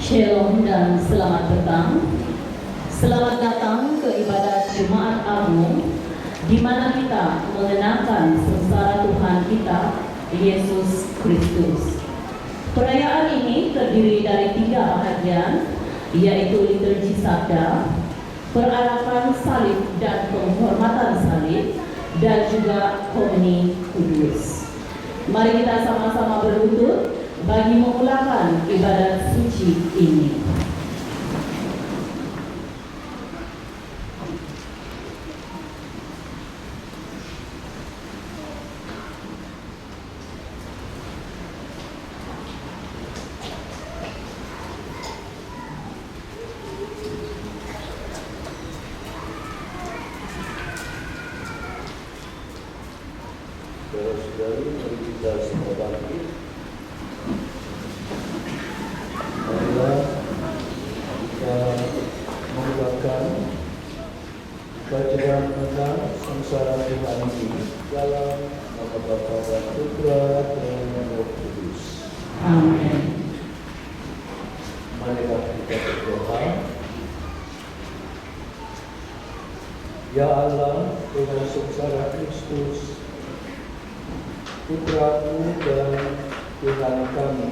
Shalom dan selamat datang. Selamat datang ke ibadat Jumat Agung, di mana kita mengenangkan sengsara Tuhan kita, Yesus Kristus. Perayaan ini terdiri dari 3 bahagian, yaitu liturgi sabda, perarakan salib dan penghormatan salib, dan juga komuni kudus. Mari kita sama-sama berlutut bagi memulakan ibadat suci ini. Saudara-saudari, mari kita semua bangkit. Marilah kita mengucapkan bacaan tentang sengsara Tuhan ini dalam nama Bapa dan Putra dan Roh Kudus. Amin. Marilah kita berdoa. Ya Allah, Tuhan sengsara Kristus, Putra-Mu dan Tuhan kami,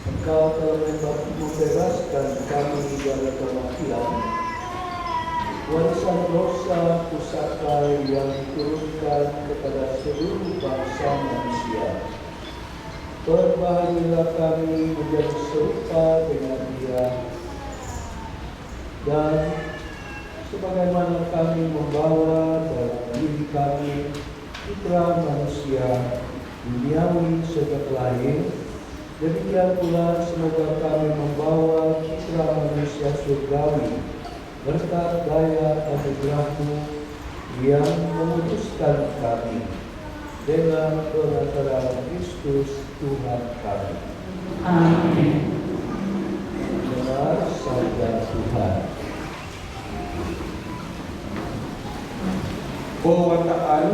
Engkau telah membebaskan kami dari kematian, warisan dosa pusaka yang diturunkan kepada seluruh bangsa manusia. Perbahagialah kami menjadi serupa dengan Dia, dan sebagaimana kami membawa dalam diri kami Putra manusia duniawi sejak lahir, demikian pula semoga kami membawa Putra manusia surgawi berkat daya anugerah-Mu yang memutuskan kami dengan perantaraan Kristus Tuhan kami. Amin. Dengar sabda Tuhan. Bawaan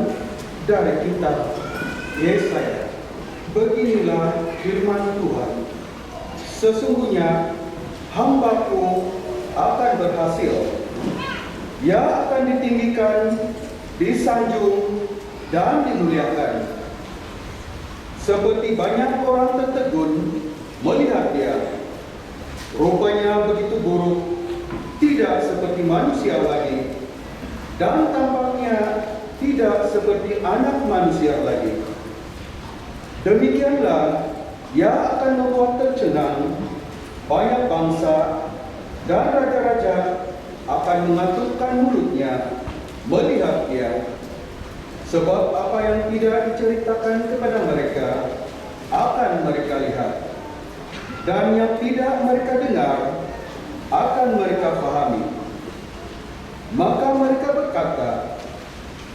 dari kitab Yesaya. Beginilah firman Tuhan. Sesungguhnya hamba-Ku akan berhasil. Ia akan ditinggikan, disanjung, dan dimuliakan. Seperti banyak orang tertegun melihat dia. Rupanya begitu buruk, tidak seperti manusia lagi, dan tampaknya tidak seperti anak manusia lagi. Demikianlah ia akan membuat tercengang banyak bangsa, dan raja-raja akan mengatupkan mulutnya melihat dia. Sebab apa yang tidak diceritakan kepada mereka akan mereka lihat, dan yang tidak mereka dengar akan mereka pahami. Maka mereka berkata,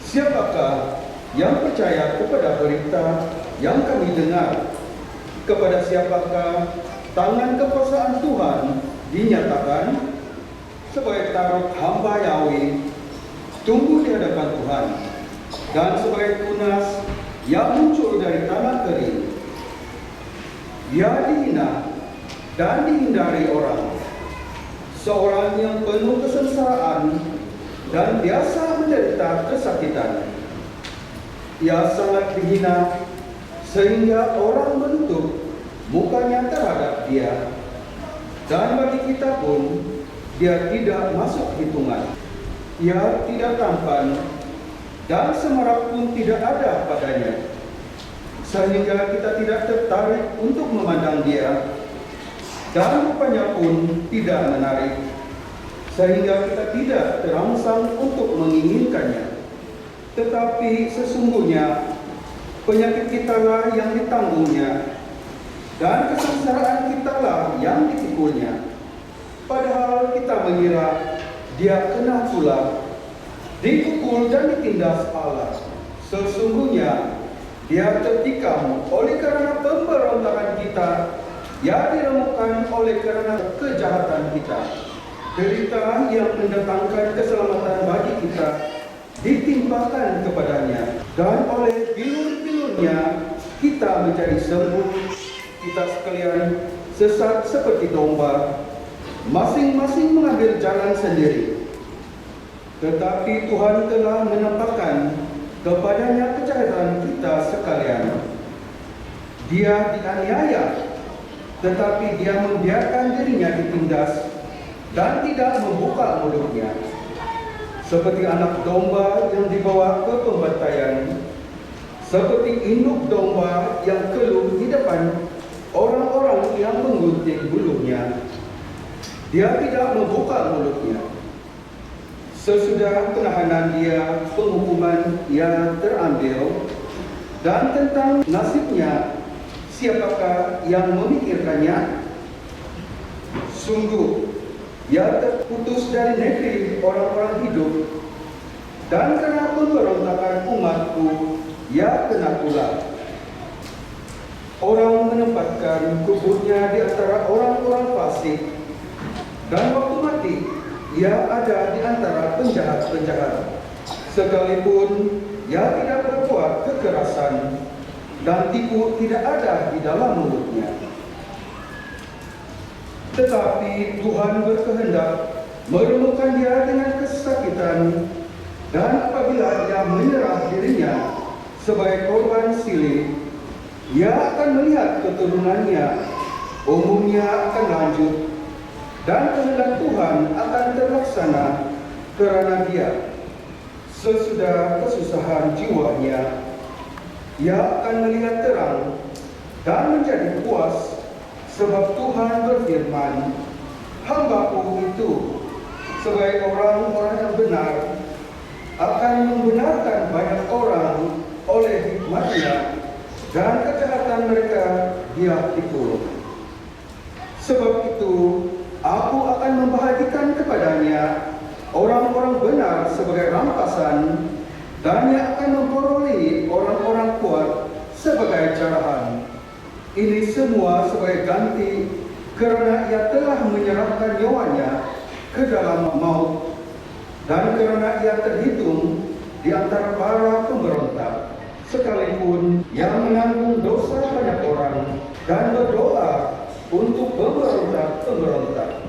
siapakah yang percaya kepada berita yang kami dengar? Kepada siapakah tangan kekuasaan Tuhan dinyatakan? Sebagai tarot hamba Yahweh tumbuh di hadapan Tuhan, dan sebagai tunas yang muncul dari tanah kering. Ia dihina dan dihindari orang, seorang yang penuh kesengsaraan dan biasa menderita kesakitan. Ia sangat dihina sehingga orang menutup mukanya terhadap dia, dan bagi kita pun dia tidak masuk hitungan. Ia tidak tampan, dan semarak pun tidak ada padanya, sehingga kita tidak tertarik untuk memandang dia, dan rupanya pun tidak menarik, sehingga kita tidak terangsang untuk menginginkannya. Tetapi sesungguhnya penyakit kitalah yang ditanggungnya, dan kesengsaraan kitalah yang dipikulnya. Padahal kita mengira dia kena pula, dipukul dan ditindas Allah. Sesungguhnya dia tertikam oleh karena pemberontakan kita, ia diremukkan oleh karena kejahatan kita. Derita yang mendatangkan keselamatan bagi kita ditimpakan kepadanya, dan oleh bilur-bilurnya kita menjadi sembuh. kita sekalian sesat seperti domba, masing-masing mengambil jalan sendiri. Tetapi Tuhan telah menampakkan kepadanya kejahatan kita sekalian. Dia dianiaya, tetapi dia membiarkan dirinya ditindas dan tidak membuka mulutnya. Seperti anak domba yang dibawa ke pembantaian, seperti induk domba yang keluh di depan orang-orang yang menggunting bulunya, dia tidak membuka mulutnya. Sesudah penahanan dia, penghukuman ia terambil, dan tentang nasibnya, siapakah yang memikirkannya? Sungguh, ia terputus dari negeri orang-orang hidup, dan karena pemberontakan umatku, ia kena pula. Orang menempatkan kuburnya di antara orang-orang fasik, dan waktu mati, ia ada di antara penjahat-penjahat. Sekalipun ia tidak berbuat kekerasan, dan tipu tidak ada di dalam mulutnya. Tetapi Tuhan berkehendak meremukkan dia dengan kesakitan, dan apabila ia menyerah dirinya sebagai korban silih, ia akan melihat keturunannya, umumnya akan lanjut, dan kehendak Tuhan akan terlaksana kerana dia. Sesudah kesusahan jiwanya, ia akan melihat terang dan menjadi puas, sebab Tuhan berfirman, hamba-Ku itu sebagai orang-orang yang benar akan membenarkan banyak orang oleh hikmat-Nya, dan kejahatan mereka dia pikul. Sebab itu Aku akan membahagikan kepadanya orang-orang benar sebagai rampasan, dan ia akan memperolehi orang-orang kuat sebagai jarahan. Ini semua sebagai ganti kerana ia telah menyerahkan nyawanya ke dalam maut, dan kerana ia terhitung di antara para pemberontak, sekalipun ia menanggung dosa banyak orang dan berdoa untuk pemberontak-pemberontak.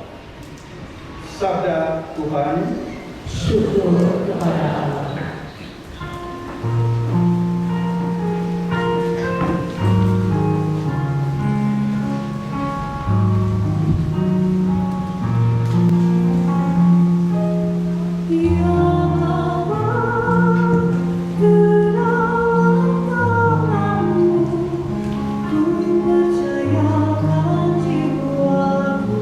Sabda Tuhan. Syukur kepada Allah. Percayakan jiwaku.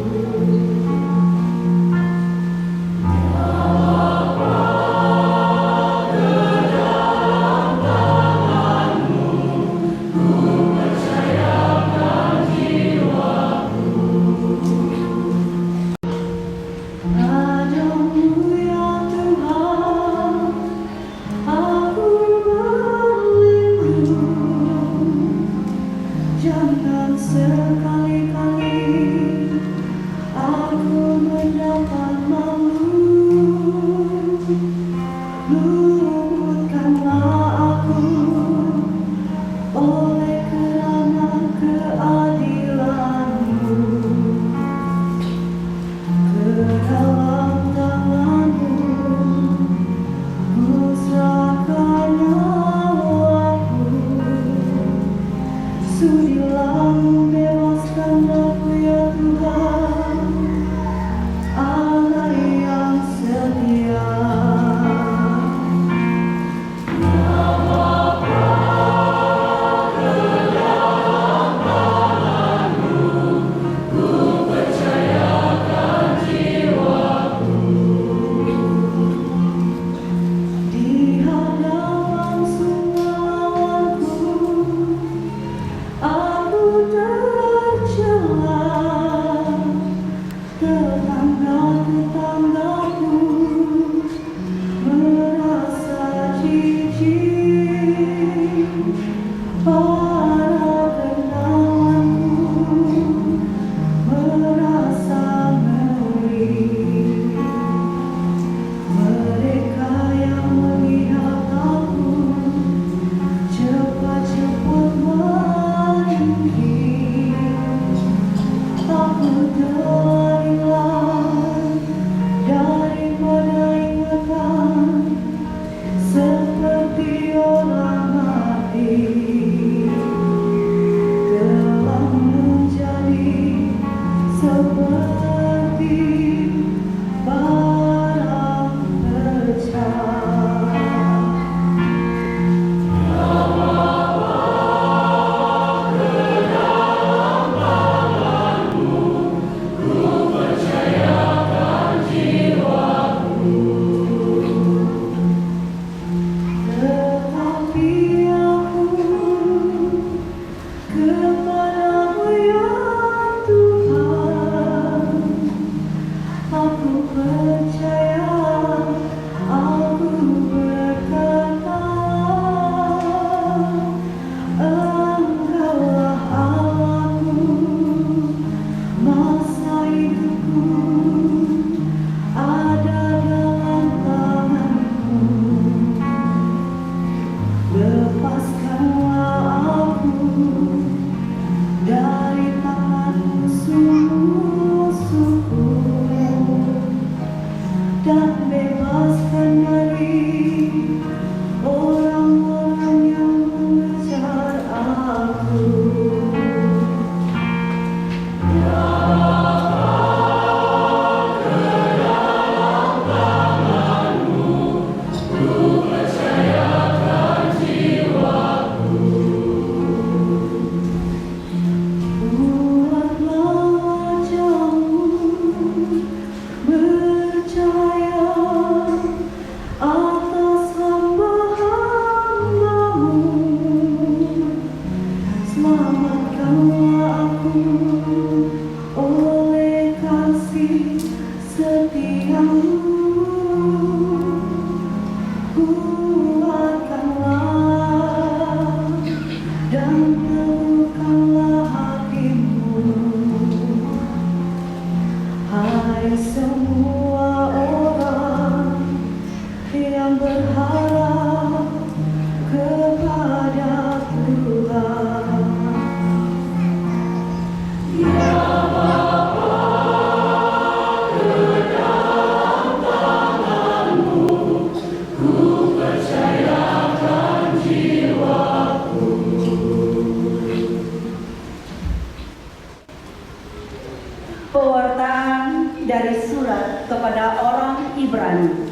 Pewartaan dari surat kepada orang Ibrani.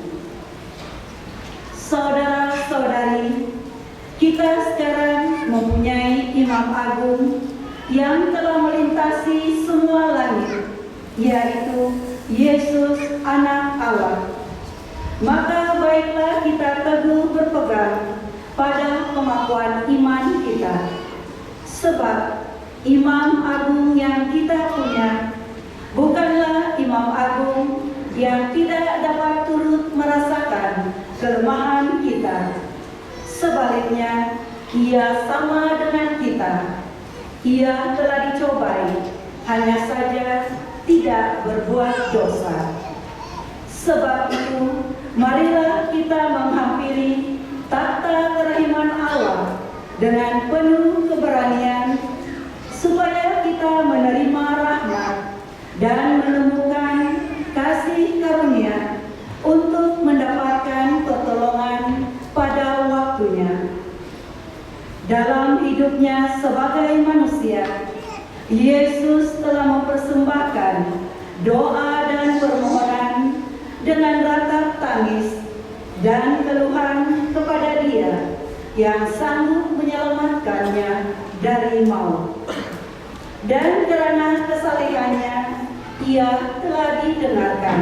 Saudara-saudari, kita sekarang mempunyai Imam Agung yang telah melintasi semua langit, yaitu Yesus Anak Allah. Maka baiklah kita teguh berpegang pada pengakuan iman kita, sebab Imam Agung yang kita punya bukanlah Imam Agung yang tidak dapat turut merasakan kelemahan kita. Sebaliknya, ia sama dengan kita. Ia telah dicobai, hanya saja tidak berbuat dosa. Sebab itu, marilah kita menghampiri takhta kerahiman Allah dengan penuh keberanian, supaya kita menerima rahmat dan menemukan kasih karunia untuk mendapatkan pertolongan pada waktunya. Dalam hidupnya sebagai manusia, Yesus telah mempersembahkan doa dan permohonan dengan ratap tangis dan keluhan kepada Dia yang sanggup menyelamatkannya dari maut. Dan karena kesalehannya, ia telah didengarkan.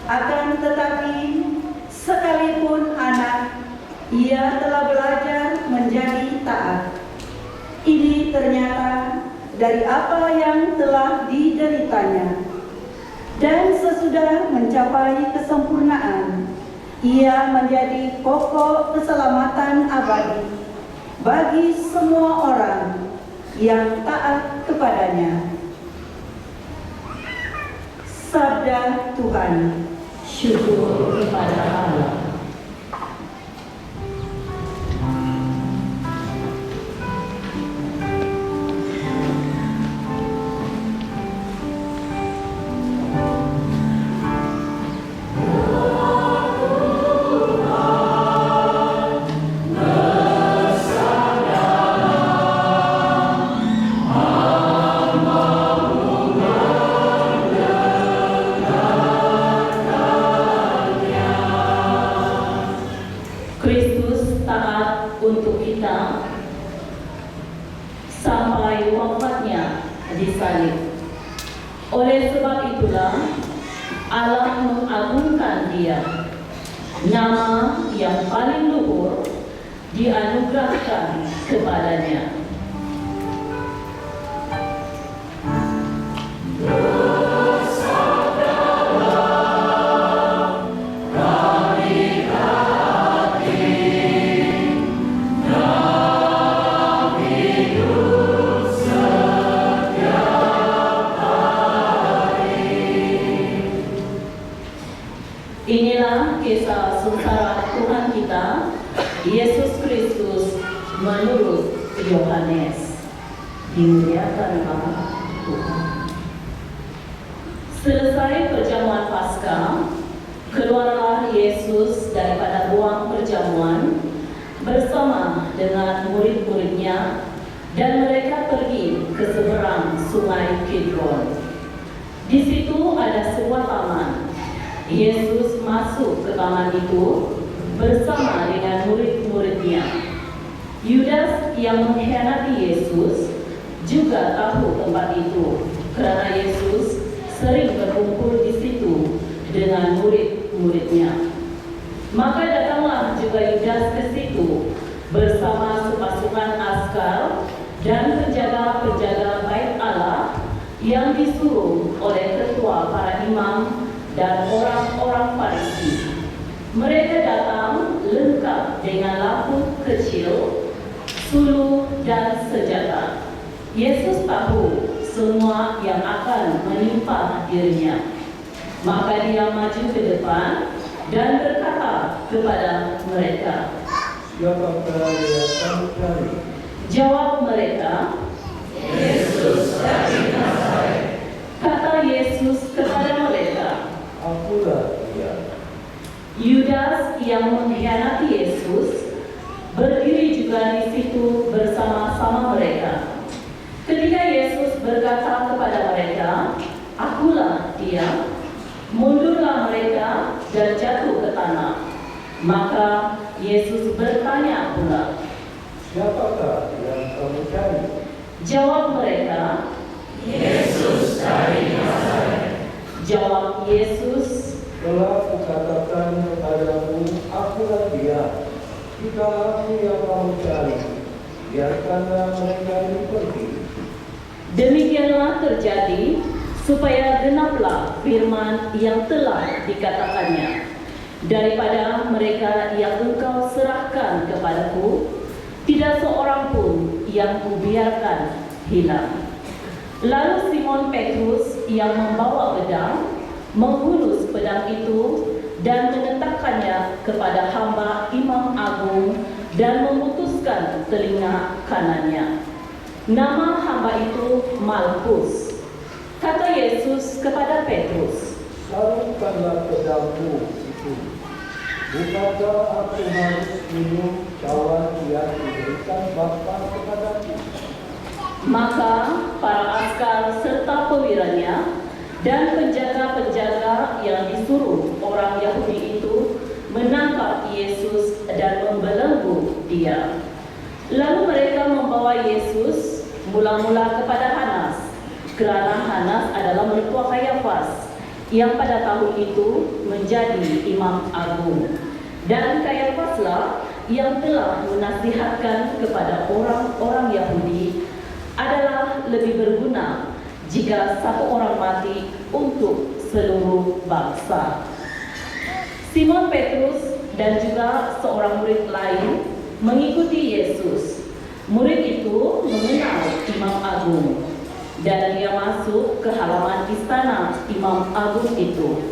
Akan tetapi, sekalipun anak, ia telah belajar menjadi taat. Ini ternyata dari apa yang telah dideritanya. Dan sesudah mencapai kesempurnaan, ia menjadi pokok keselamatan abadi bagi semua orang yang taat kepadanya. Sabda Tuhan. Syukur kepada Allah. disalib. Oleh sebab itulah Allah mengagungkan dia. Nama yang paling luhur dianugerahkan kepadanya. Inilah kisah sengsara Tuhan kita, Yesus Kristus menurut Yohanes. Dimuliakan nama Tuhan. Selesai perjamuan Paskah, keluarlah Yesus daripada ruang perjamuan bersama dengan murid-muridnya, dan mereka pergi ke seberang sungai Kidron. Di situ ada sebuah taman. Yesus masuk ke taman itu bersama dengan murid-muridnya. Yudas yang mengkhianati Yesus juga tahu tempat itu, karena Yesus sering berkumpul di situ dengan murid-muridnya. Maka datanglah juga Yudas ke situ bersama sepasukan askar dan penjaga-penjaga bait Allah yang disuruh oleh ketua para imam dan orang-orang Farisi. Mereka datang lengkap dengan lampu kecil, suluh dan senjata. Yesus tahu semua yang akan menimpa dirinya. Maka dia maju ke depan dan berkata kepada mereka, Siapakah yang kamu cari? jawab mereka, Yesus dari Nazaret. kata Yesus kepada mereka. Akulah dia. Yudas yang mengkhianati Yesus berdiri juga di situ bersama-sama mereka. Ketika Yesus berkata kepada mereka, akulah dia, mundurlah mereka dan jatuh ke tanah. Maka Yesus bertanya pula, Siapakah yang kamu cari? jawab mereka, Yesus dari Nazaret. jawab Yesus, Telah kukatakan kepadamu, akulah dia. Jika aku yang kamu cari, biarkanlah mereka ini pergi. demikianlah terjadi supaya genaplah firman yang telah dikatakannya. Daripada mereka yang engkau serahkan kepadaku, tidak seorang pun yang kubiarkan hilang. Lalu Simon Petrus yang membawa pedang menghunus pedang itu dan menentakkannya kepada hamba imam agung dan memutuskan telinga kanannya. Nama hamba itu Malkus. Kata Yesus kepada Petrus, Sarungkanlah pedangmu itu. Bukankah aku harus minum cawan yang diberikan Bapa kepadaku? maka para askar serta pewiranya dan penjaga-penjaga yang disuruh orang Yahudi itu menangkap Yesus dan membelenggu dia. Lalu mereka membawa Yesus mula-mula kepada Hanas, kerana Hanas adalah mertua Kayafas yang pada tahun itu menjadi imam agung. Dan Kayafaslah yang telah menasihatkan kepada orang-orang Yahudi adalah lebih berguna jika satu orang mati untuk seluruh bangsa. Simon Petrus dan juga seorang murid lain mengikuti Yesus. Murid itu mengenal imam agung dan dia masuk ke halaman istana imam agung itu.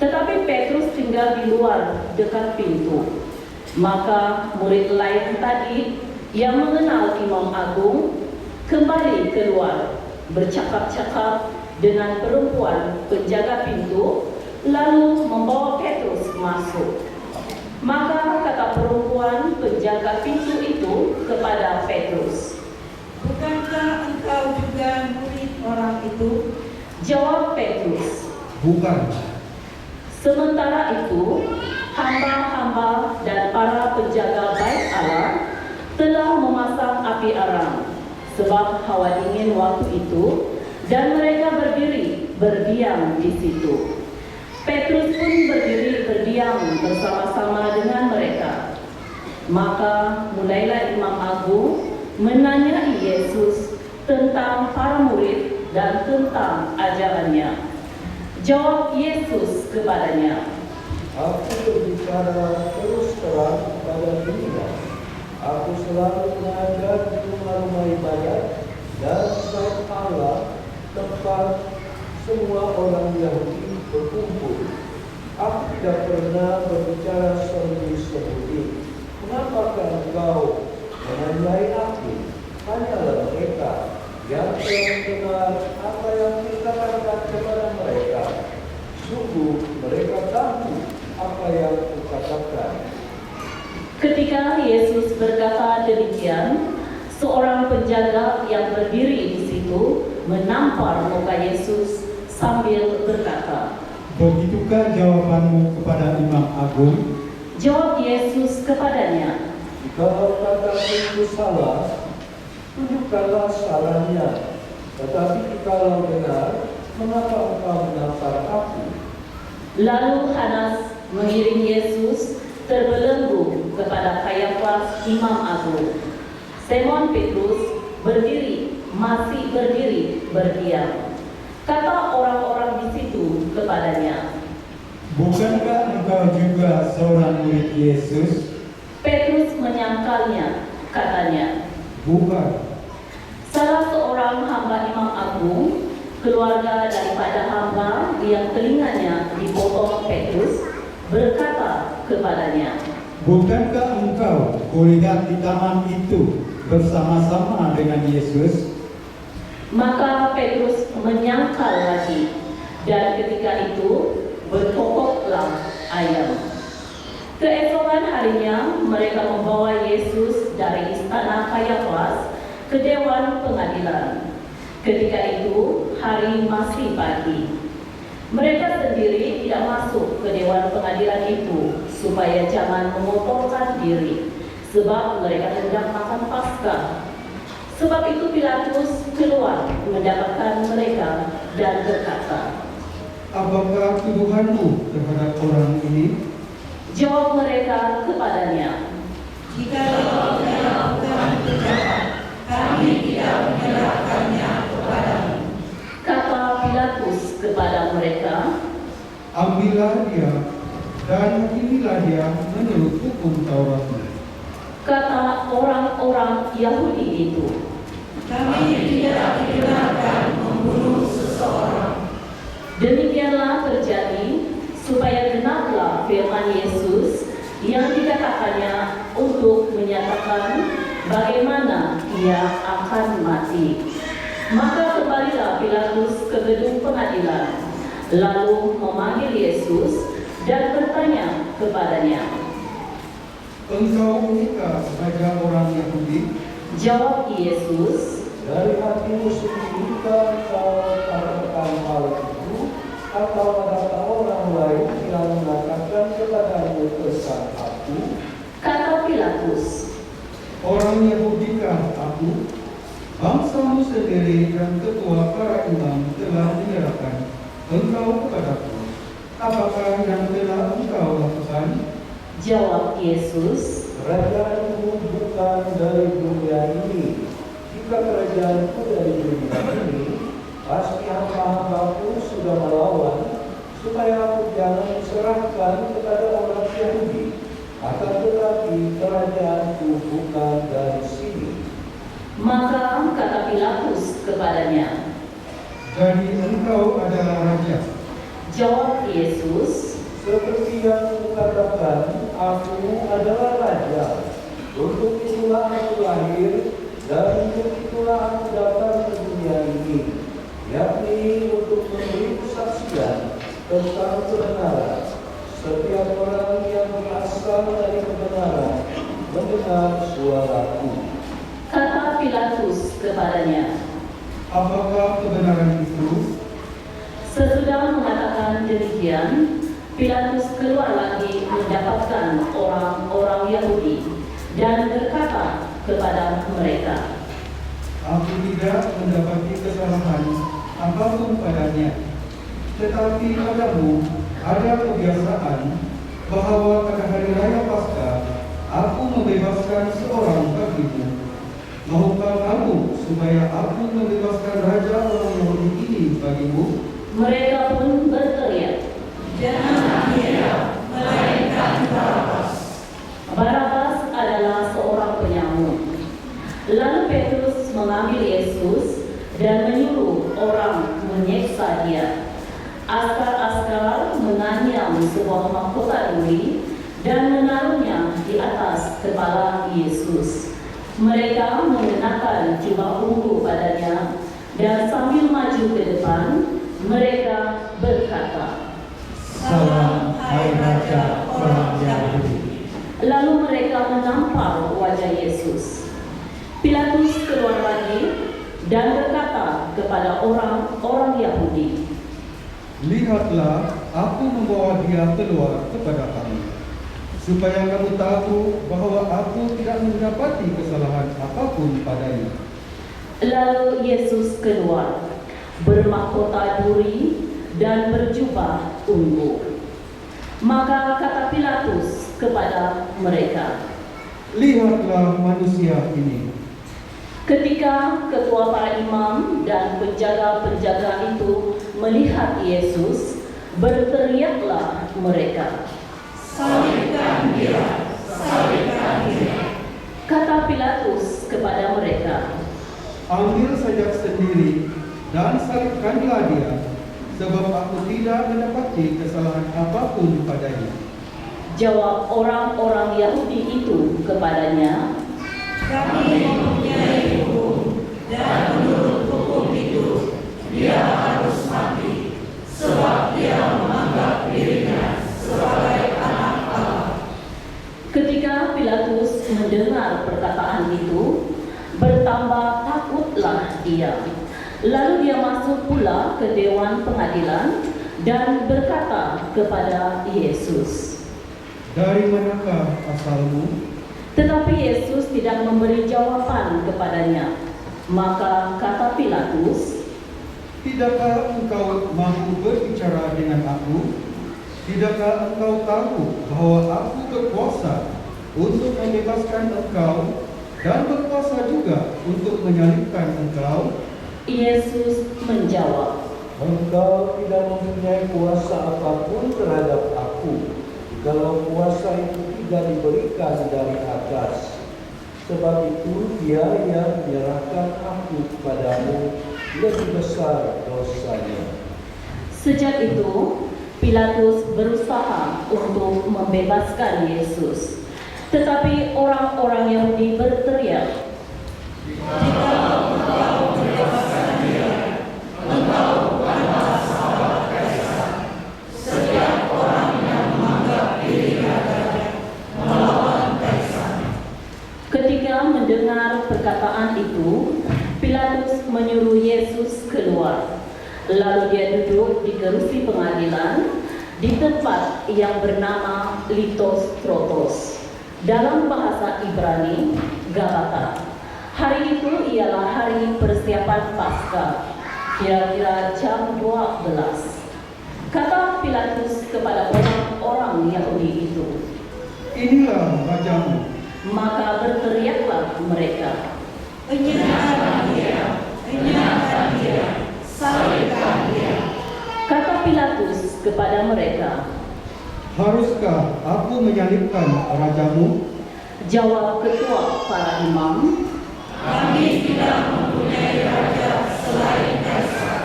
Tetapi Petrus tinggal di luar dekat pintu. Maka murid lain tadi yang mengenal imam agung kembali keluar, bercakap-cakap dengan perempuan penjaga pintu, lalu membawa Petrus masuk. Maka kata perempuan penjaga pintu itu kepada Petrus, Bukankah engkau juga murid orang itu? jawab Petrus. Bukan. Sementara itu, hamba-hamba dan para penjaga bait Allah telah memasang api arang, sebab hawa dingin waktu itu, Dan mereka berdiri berdiam di situ. Petrus pun berdiri berdiam bersama-sama dengan mereka. Maka mulailah Imam Agung menanyai Yesus tentang para murid dan tentang ajarannya. Jawab Yesus kepadanya, Aku berbicara terus terang kepada dunia. Aku selalu mengajar di rumah-rumah ibadat dan bait Allah, tempat semua orang Yahudi berkumpul. Aku tidak pernah berbicara sembunyi-sembunyi. Mengapakah engkau menanyai aku? Hanyalah mereka yang telah mendengar apa yang kita katakan kepada mereka. Sungguh mereka tahu apa yang kukatakan. ketika Yesus berkata demikian, seorang penjaga yang berdiri di situ menampar muka Yesus sambil berkata, Begitukah jawabanmu kepada Imam Agung? Jawab Yesus kepadanya, Kalau kataku itu salah, tunjukkanlah salahnya. Tetapi jikalau benar, mengapa engkau menampar aku? Lalu Hanas mengiring Yesus terbelenggu kepada Kayafas Imam Agung. Simon Petrus masih berdiri berdiam. Kata orang-orang di situ kepadanya, Bukankah engkau juga seorang murid Yesus? Petrus menyangkalnya, katanya, Bukan. salah seorang hamba Imam Agung, keluarga daripada hamba yang telinganya dipotong Petrus, berkata kepadanya, Bukankah engkau kulihat di taman itu bersama-sama dengan Yesus? Maka Petrus menyangkal lagi, dan ketika itu berkokoklah ayam. Keesokan harinya mereka membawa Yesus dari istana Kayafas ke Dewan Pengadilan. Ketika itu hari masih pagi. Mereka sendiri tidak masuk ke Dewan Pengadilan itu supaya jangan mengotorkan diri, sebab mereka hendak makan Paskah. Sebab itu Pilatus keluar mendapatkan mereka dan berkata, Apakah tuduhanmu terhadap orang ini? Jawab mereka kepadanya, Jika dia bukan penjahat, kami tidak menyerahkannya kepadamu. kata Pilatus kepada mereka, Ambillah dia dan hakimilah dia menurut hukum Tauratmu. kata orang-orang Yahudi itu. Kami tidak dibenarkan membunuh seseorang. Demikianlah terjadi supaya genaplah firman Yesus yang dikatakannya untuk menyatakan bagaimana ia akan mati. Maka kembalilah Pilatus ke gedung pengadilan, lalu memanggil Yesus dan bertanya kepadanya. Engkau menikah sebagai orang Yahudi? Jawab Yesus, Dari hatimu sendiri kau katakan hal itu, atau ada orang lain yang mengatakan kepadamu tentang aku? kata Pilatus. Orang Yahudikah aku? Bangsamu sendiri dan ketua para imam telah menyerahkan engkau kepadaku. Apakah yang telah engkau lakukan? Jawab Yesus, Kerajaanku bukan dari dunia ini. Jika kerajaanku dari dunia ini, pasti hamba-hambaku sudah melawan, supaya aku jangan diserahkan kepada orang Yahudi. Akan tetapi kerajaanku bukan dari sini. maka kata Pilatus kepadanya. Jadi engkau adalah raja. Jawab Yesus, Seperti yang kukatakan, aku adalah raja. Untuk itulah aku lahir, dan untuk itulah aku datang ke dunia ini, yakni untuk memberi kesaksian tentang kebenaran. Setiap orang yang berasal dari kebenaran mendengar suaraku. kata Pilatus kepadanya. Apakah kebenaran itu? Sesudah mengatakan demikian, Pilatus keluar lagi mendapatkan orang-orang Yahudi dan berkata kepada mereka, Aku tidak mendapati kesalahan apapun padanya. Tetapi padamu ada kebiasaan bahwa pada hari raya Paskah aku membebaskan seorang bagimu. Mahukah kamu supaya aku membebaskan raja orang Yahudi ini bagimu? Mereka pun berteriak, Jangan dia, melainkan Barabas. Barabas adalah seorang penyamun. Lalu Petrus mengambil Yesus dan menyuruh orang menyiksa dia. Askar-askar menganyam sebuah mahkota duri dan menaruhnya di atas kepala Yesus. Mereka mengenakan jubah ungu padanya dan sambil maju ke depan, mereka berkata, Salam, hai Raja orang Yahudi. Lalu mereka menampar wajah Yesus. Pilatus keluar lagi dan berkata kepada orang-orang Yahudi, Lihatlah, aku membawa dia keluar kepada kamu, supaya kamu tahu bahwa aku tidak mendapati kesalahan apapun padanya. Lalu Yesus keluar, bermahkota duri dan berjubah ungu. Maka kata Pilatus kepada mereka, Lihatlah manusia ini. ketika ketua para imam dan penjaga-penjaga itu melihat Yesus, berteriaklah mereka, Salibkan dia, salibkan dia. Kata Pilatus kepada mereka, Ambil saja sendiri dan salibkanlah dia, sebab aku tidak mendapati kesalahan apapun padanya. jawab orang-orang Yahudi itu kepadanya, Kami mempunyai hukum, dan menurut hukum itu, dia harus mati, sebab dia menganggap dirinya sebagai anak Allah. Ketika Pilatus mendengar perkataan itu, bertambah takutlah dia. Lalu dia masuk pula ke dewan pengadilan dan berkata kepada Yesus. Dari manakah asalmu? Tetapi Yesus tidak memberi jawaban kepadanya. Maka kata Pilatus, Tidakkah engkau mampu berbicara dengan aku? Tidakkah engkau tahu bahwa aku berkuasa untuk membebaskan engkau dan berkuasa juga untuk menyalibkan engkau? Yesus menjawab, Engkau tidak mempunyai kuasa apapun terhadap aku, kalau kuasa itu tidak diberikan dari atas. Sebab itu dia yang menyerahkan aku kepadamu lebih besar dosanya. Sejak itu, Pilatus berusaha untuk membebaskan Yesus. Tetapi orang-orang Yahudi berteriak, Jika engkau membebaskan dia, engkau bukanlah sahabat Kaisar. Setiap orang yang menganggap dirinya raja melawan Kaisar. ketika mendengar perkataan itu, Pilatus menyuruh Yesus keluar. Lalu dia duduk di kerusi pengadilan di tempat yang bernama Litos Trotos. Dalam bahasa Ibrani, Gabata. Hari itu ialah hari persiapan Paskah, kira-kira jam 12. Kata Pilatus kepada orang-orang Yahudi itu, Inilah rajamu. maka berteriaklah mereka, Enyahkan dia, enyahkan dia, salibkan dia. Kata Pilatus kepada mereka, Haruskah aku menyalibkan rajamu? jawab ketua para imam, Kami tidak mempunyai raja selain Kaisar.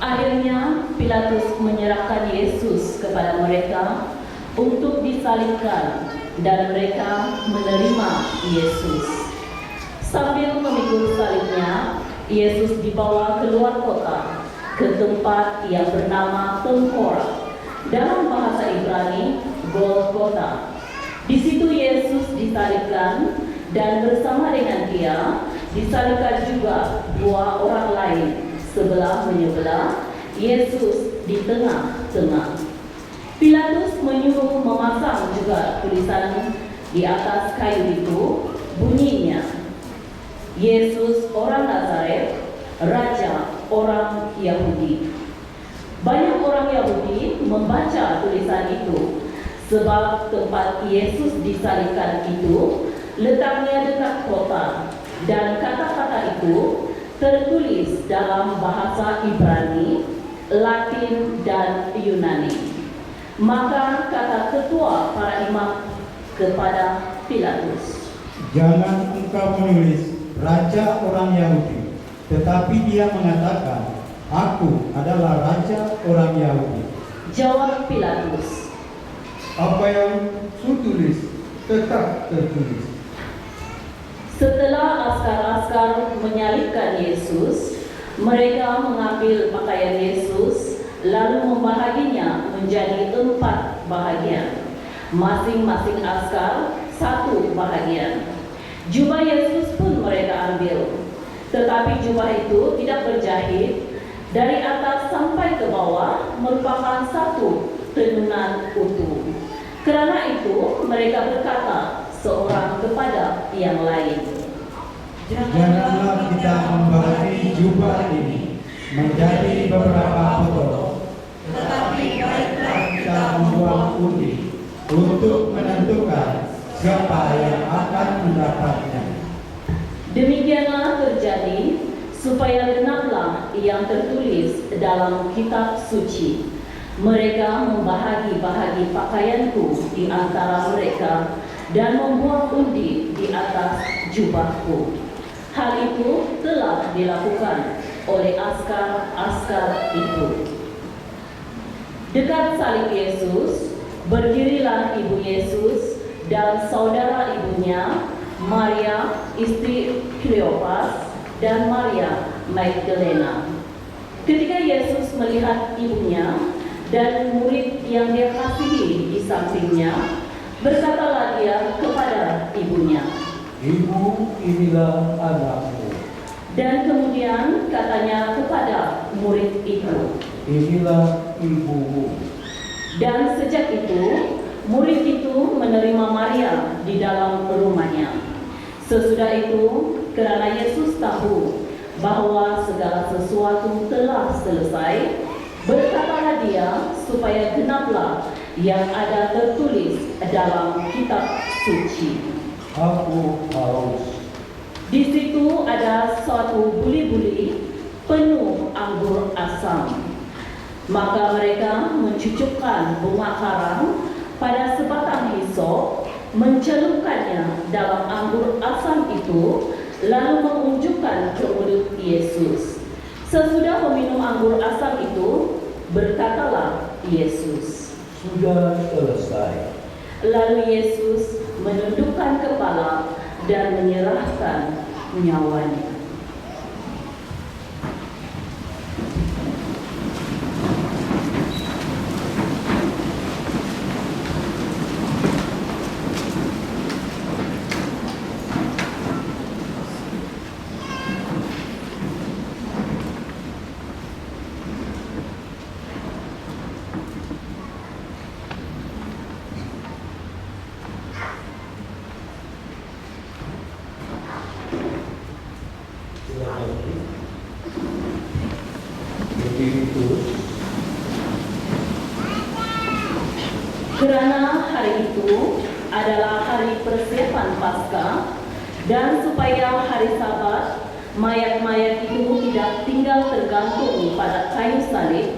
Akhirnya Pilatus menyerahkan Yesus kepada mereka untuk disalibkan dan mereka menerima Yesus. Sambil memikul salibnya, Yesus dibawa keluar kota ke tempat yang bernama Tengkorak. Dalam bahasa Ibrani, Golgota. Di situ Yesus disalibkan dan bersama dengan dia disalibkan juga dua orang lain sebelah menyebelah, Yesus di tengah-tengah. Pilatus menyuruh memasang juga tulisan di atas kayu itu, bunyinya, Yesus orang Nazaret, Raja orang Yahudi. Banyak orang Yahudi membaca tulisan itu sebab tempat Yesus disalibkan itu letaknya dekat kota dan kata-kata itu tertulis dalam bahasa Ibrani, Latin, dan Yunani. Maka kata ketua para imam kepada Pilatus, "Jangan engkau menulis Raja orang Yahudi, tetapi dia mengatakan, Aku adalah Raja orang Yahudi." Jawab Pilatus, "Apa yang kutulis tetap tertulis." Setelah askar-askar menyalibkan Yesus, mereka mengambil pakaian Yesus lalu membahaginya menjadi 4 bahagian. Masing-masing askar 1 bahagian. Jubah Yesus pun mereka ambil, tetapi jubah itu tidak berjahit, dari atas sampai ke bawah merupakan 1 tenunan utuh. Karena itu mereka berkata seorang kepada yang lain, "Janganlah kita membagi jubah ini menjadi beberapa potong, Tetapi baiklah kita membuang undi untuk menentukan siapa yang akan mendapatnya." Demikianlah terjadi supaya genaplah yang tertulis dalam kitab suci. Mereka membahagi-bahagi pakaianku di antara mereka dan membuang undi di atas jubahku. Hal itu telah dilakukan oleh askar-askar itu. Dekat salib Yesus berdirilah ibu Yesus dan saudara ibunya, Maria istri Kleopas dan Maria Magdalena. Ketika Yesus melihat ibunya dan murid yang dia kasihi di sampingnya, berkatalah dia kepada ibunya, Ibu, inilah anakmu. dan kemudian katanya kepada murid itu, Inilah ibumu. dan sejak itu murid itu menerima Maria di dalam rumahnya. Sesudah itu, karena Yesus tahu bahwa segala sesuatu telah selesai, berkatalah dia supaya genaplah yang ada tertulis dalam kitab suci. Aku haus. Di situ ada suatu buli-buli penuh anggur asam. Maka mereka mencucukkan bunga karang pada sebatang hisop, mencelupkannya dalam anggur asam itu, lalu mengunjukkan ke mulut Yesus. Sesudah meminum anggur asam itu, berkatalah Yesus, Sudah selesai. Lalu Yesus menundukkan kepala dan menyerahkan nyawanya. Berdiri terus. Karena hari itu adalah hari persiapan Paskah, dan supaya hari Sabat mayat-mayat itu tidak tinggal tergantung pada kayu salib,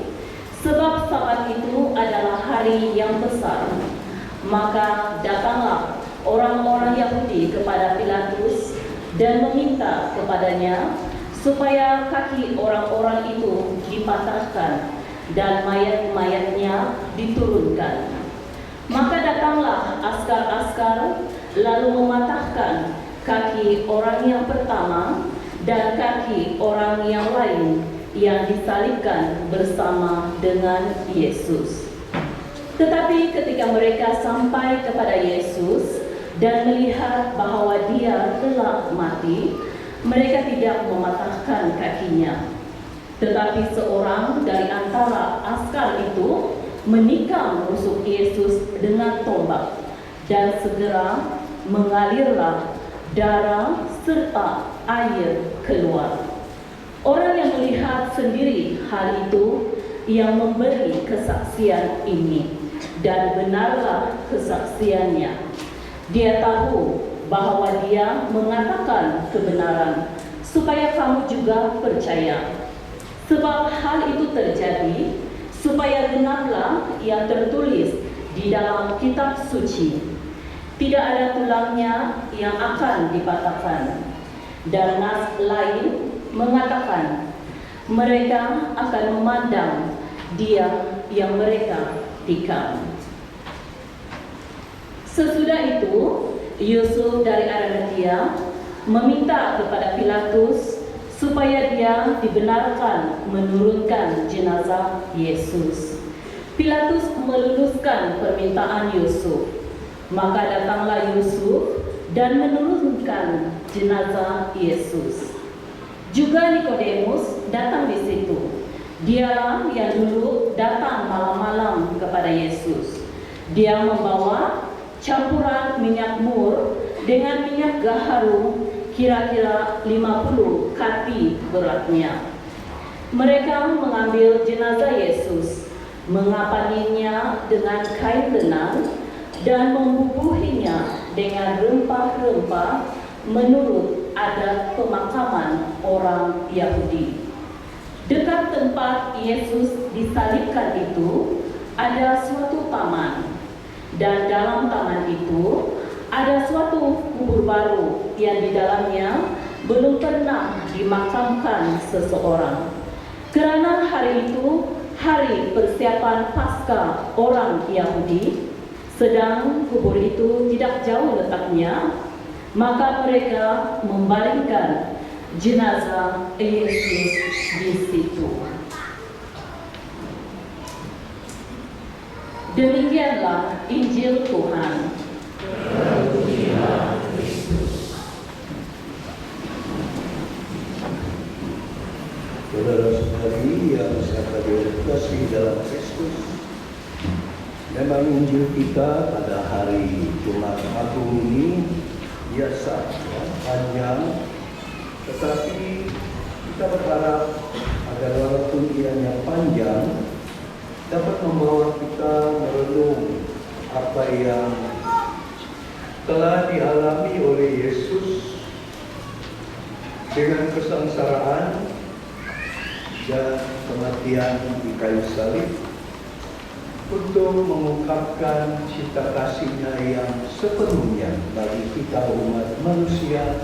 sebab Sabat itu adalah hari yang besar, maka datanglah orang-orang Yahudi kepada Pilatus dan meminta kepadanya supaya kaki orang-orang itu dipatahkan dan mayat-mayatnya diturunkan. Maka datanglah askar-askar lalu mematahkan kaki orang yang pertama dan kaki orang yang lain yang disalibkan bersama dengan Yesus. Tetapi ketika mereka sampai kepada Yesus dan melihat bahwa dia telah mati, mereka tidak mematahkan kakinya. Tetapi seorang dari antara askar itu menikam menusuk Yesus dengan tombak, dan segera mengalirlah darah serta air keluar. Orang yang melihat sendiri hal itu yang memberi kesaksian ini, dan benarlah kesaksiannya. Dia tahu bahwa dia mengatakan kebenaran, supaya kamu juga percaya. Sebab hal itu terjadi, supaya genaplah yang tertulis di dalam kitab suci. Tidak ada tulangnya yang akan dipatahkan. Dan nas lain mengatakan, mereka akan memandang dia yang mereka tikam. Sesudah itu, Yusuf dari Arimatia meminta kepada Pilatus supaya dia dibenarkan menurunkan jenazah Yesus. Pilatus meluluskan permintaan Yusuf. Maka datanglah Yusuf dan menurunkan jenazah Yesus. Juga Nikodemus datang di situ. Dialah yang dulu datang malam-malam kepada Yesus. Dia membawa campuran minyak mur dengan minyak gaharum kira-kira 50 kati beratnya. Mereka mengambil jenazah Yesus, mengapaninya dengan kain lenan dan membubuhinya dengan rempah-rempah menurut adat pemakaman orang Yahudi. Dekat tempat Yesus disalibkan itu ada suatu taman, dan dalam taman itu ada suatu kubur baru yang di dalamnya belum pernah dimakamkan seseorang. Kerana hari itu hari persiapan Paskah orang Yahudi, sedang kubur itu tidak jauh letaknya, maka mereka membaringkan jenazah Yesus di situ. Demikianlah Injil Tuhan. Saudara-saudari yang saya kasih dalam Kristus, memang Injil kita pada hari Jumat Agung ini biasa panjang, tetapi kita berharap agar walaupun ianya panjang dapat membawa kita merenung apa yang telah dialami oleh Yesus dengan kesengsaraan dan kematian di kayu salib, untuk mengungkapkan cinta kasih-Nya yang sepenuhnya bagi kita umat manusia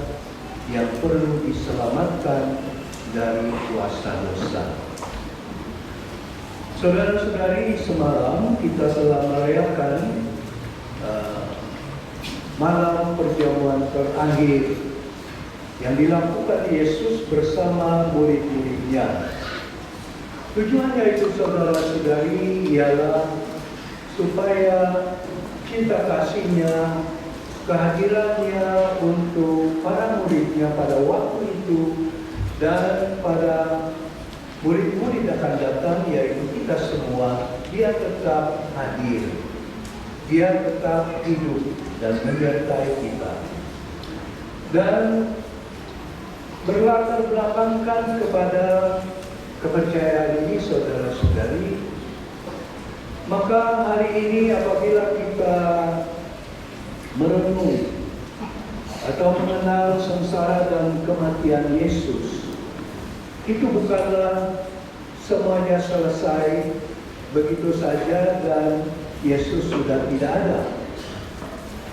yang perlu diselamatkan dari kuasa dosa. Saudara-saudari, semalam kita telah merayakan malam perjamuan terakhir yang dilakukan Yesus bersama murid-muridnya. Tujuannya itu, saudara-saudari, ialah supaya cinta kasih-Nya, kehadirannya untuk para muridnya pada waktu itu dan pada murid-murid akan datang, yaitu kita semua, dia tetap hadir, dia tetap hidup dan menyertai kita. Dan berlatar belakangkan kepada kepercayaan ini, saudara-saudari, maka hari ini apabila kita merenung atau mengenal sengsara dan kematian Yesus, itu bukanlah semuanya selesai begitu saja dan Yesus sudah tidak ada.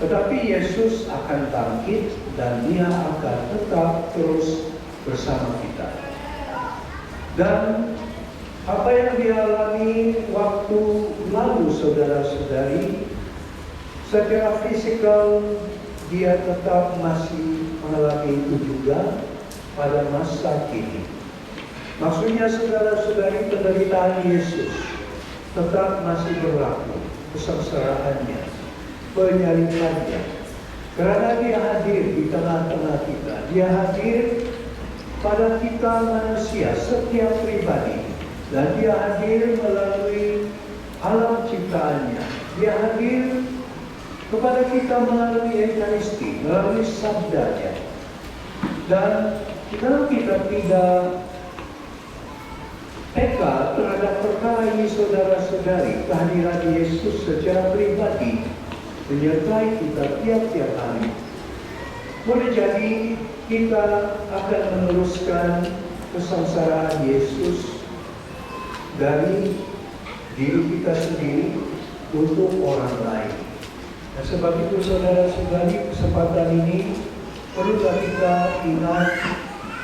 Tetapi Yesus akan bangkit dan Dia akan tetap terus bersama kita. Dan apa yang dialami waktu lalu, saudara-saudari, secara fisikal Dia tetap masih mengalami itu juga pada masa kini. Maksudnya, saudara-saudari, penderitaan Yesus tetap masih berlaku, kesengsaraannya, penyalibannya. Karena Dia hadir di tengah-tengah kita. Dia hadir pada kita manusia, setiap pribadi. Dan Dia hadir melalui alam ciptaannya. Dia hadir kepada kita melalui Ekaristi, melalui sabdanya. Dan kalau kita tidak peka terhadap perkara ini saudara-saudari, kehadiran Yesus secara pribadi menyertai kita tiap-tiap hari. Boleh jadi kita akan meneruskan kesengsaraan Yesus dari diri kita sendiri untuk orang lain. Dan sebab itu saudara-saudari, kesempatan ini perlulah kita ingat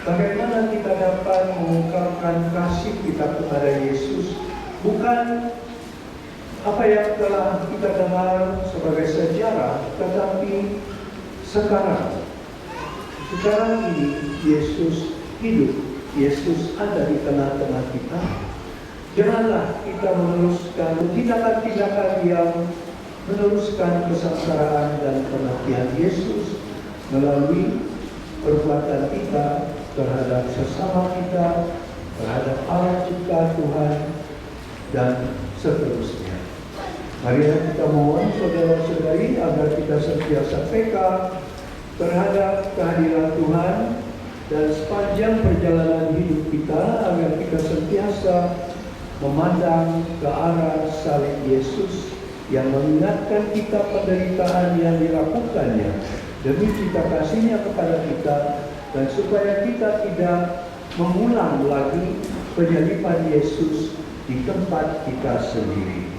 bagaimana kita dapat mengungkapkan kasih kita kepada Yesus, bukan apa yang telah kita dengar sebagai sejarah, tetapi sekarang ini Yesus hidup, Yesus ada di tengah-tengah kita. Janganlah kita meneruskan tindakan-tindakan yang meneruskan kesengsaraan dan kematian Yesus melalui perbuatan kita terhadap sesama kita, terhadap Allah ciptaan Tuhan, dan seterusnya. Marilah kita mohon saudara-saudari agar kita sentiasa peka terhadap kehadiran Tuhan, dan sepanjang perjalanan hidup kita agar kita sentiasa memandang ke arah salib Yesus yang mengingatkan kita penderitaan yang dilakukannya demi cita kasihnya kepada kita, dan supaya kita tidak mengulang lagi penyaliban Yesus di tempat kita sendiri.